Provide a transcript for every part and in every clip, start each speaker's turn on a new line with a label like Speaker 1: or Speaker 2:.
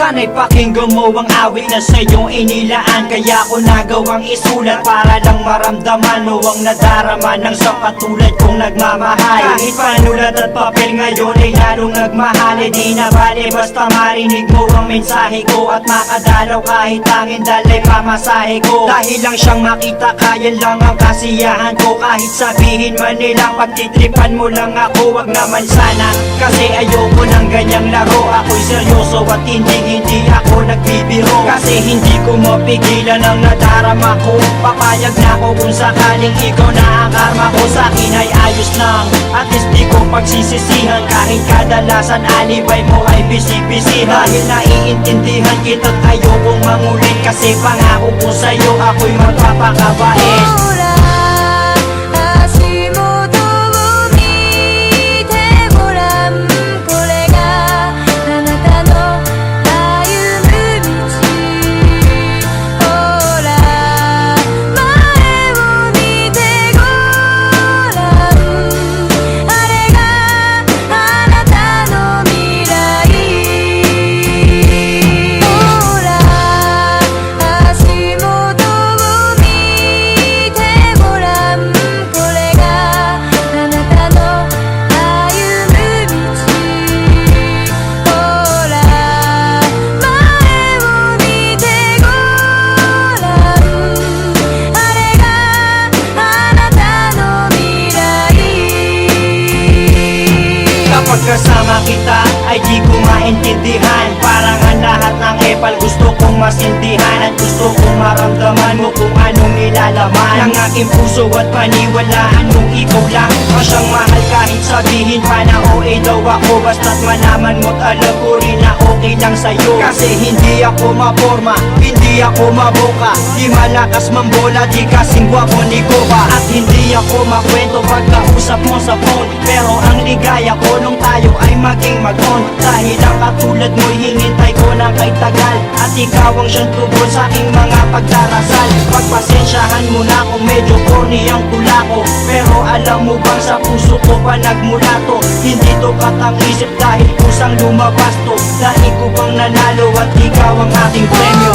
Speaker 1: Sana'y pakinggan mo ang awit na sa'yong inilaan. Kaya ko nagawang isulat para lang maramdaman mo ang nadarama ng sa katulad kong nagmamahal. Kahit panulat at papel ngayon ay lalong nagmahal. E di na bale basta marinig mo ang mensahe ko at makadalaw kahit tangin dalay pamasahe ko. Dahil lang siyang makita kaya lang ang kasiyahan ko. Kahit sabihin man nilang pagtitripan mo lang ako, wag naman sana. Kasi ayoko ng ganyang laro. Ako'y seryoso at hindi ako nagbibiro. Kasi hindi ko mapigilan ang nadarama ko. Papayag na ako kung sakaling ikaw na ang karma ko. Sa'kin ay ayos lang, at least di ko pagsisisihan. Kahit kadalasan alibay mo ay bisig-bisig. Dahil naiintindihan kita't ayokong mangulit. Kasi pangako ko sa'yo ako'y magpapakabait. Pagkasama kita ay di ko maintindihan. Parang ang lahat ng epal gusto kong masindihan. At gusto kong maramdaman mo kung anong nilalaman ng aking puso at paniwalaan mong ikaw lang ang siyang mahal. Kahit sabihin pa na OA daw ako, basta't malaman mo't alam ko rin na okay lang sa'yo. Kasi hindi ako maporma, hindi ako maboka, di malakas mambola, di kasing gwapo ni Goba. At hindi ako makwento pagkausap mo sa phone. Pero ang ligaya ko nung tayo ay maging mag-on. Dahil ang katulad mo'y hinintay ko na kay tagal. At ikaw ang siyang tugon sa aking mga pagdarasal. Pagpasensyahan mo na kung medyo corny ang tula ko. Pero alam mo bang sa puso ko pa nagmula to. Hindi to katang-isip dahil kusang lumabas to. Dahil ko bang nanalo at ikaw ang ating premyo.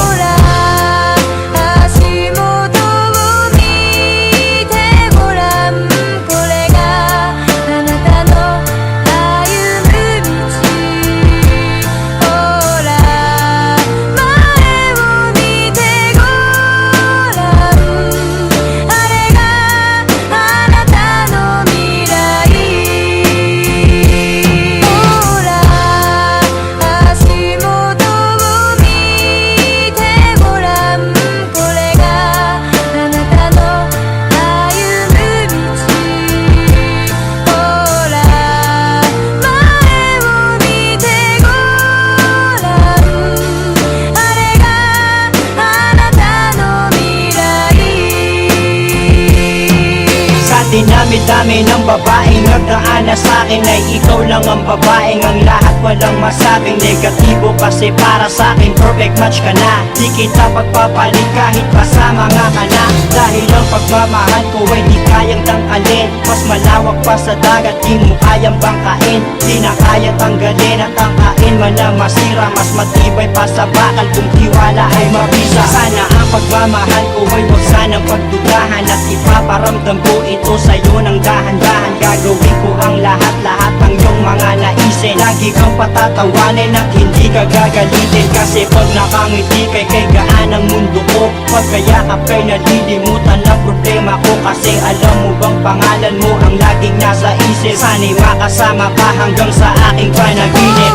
Speaker 1: Dinami-dami ng babaeng nagdaan na sa'kin ay ikaw lang ang babaeng ang lahat walang masabing negatibo. Kasi para sa'kin perfect match ka na. Di kita pagpapalit kahit pasama nga ka na. Dahil ang pagmamahal ko ay di kayang tangkalin. Mas malawak pa sa dagat, di mo kayang bangkain. Di na kaya tanggalin at tangkain man na masira. Mas matibay pa sa bakal kung tiwala ay mabisa. Sana ang pagmamahal ko ay huwag sanang pagdudahan. At ipaparamdam ko ito sa'yo ng dahan-dahan. Gagawin ko ang lahat-lahat ng iyong mga naisin. Lagi kang patatawanin at hindi ka gagalitin. Kasi pag nakangiti kay gaan ang mundo ko. Pagkayakap kay nalilimutan ang problema ko. Kasi alam mo bang pangalan mo ang laging nasa isip. Sana'y makasama ka hanggang sa aking panaginip.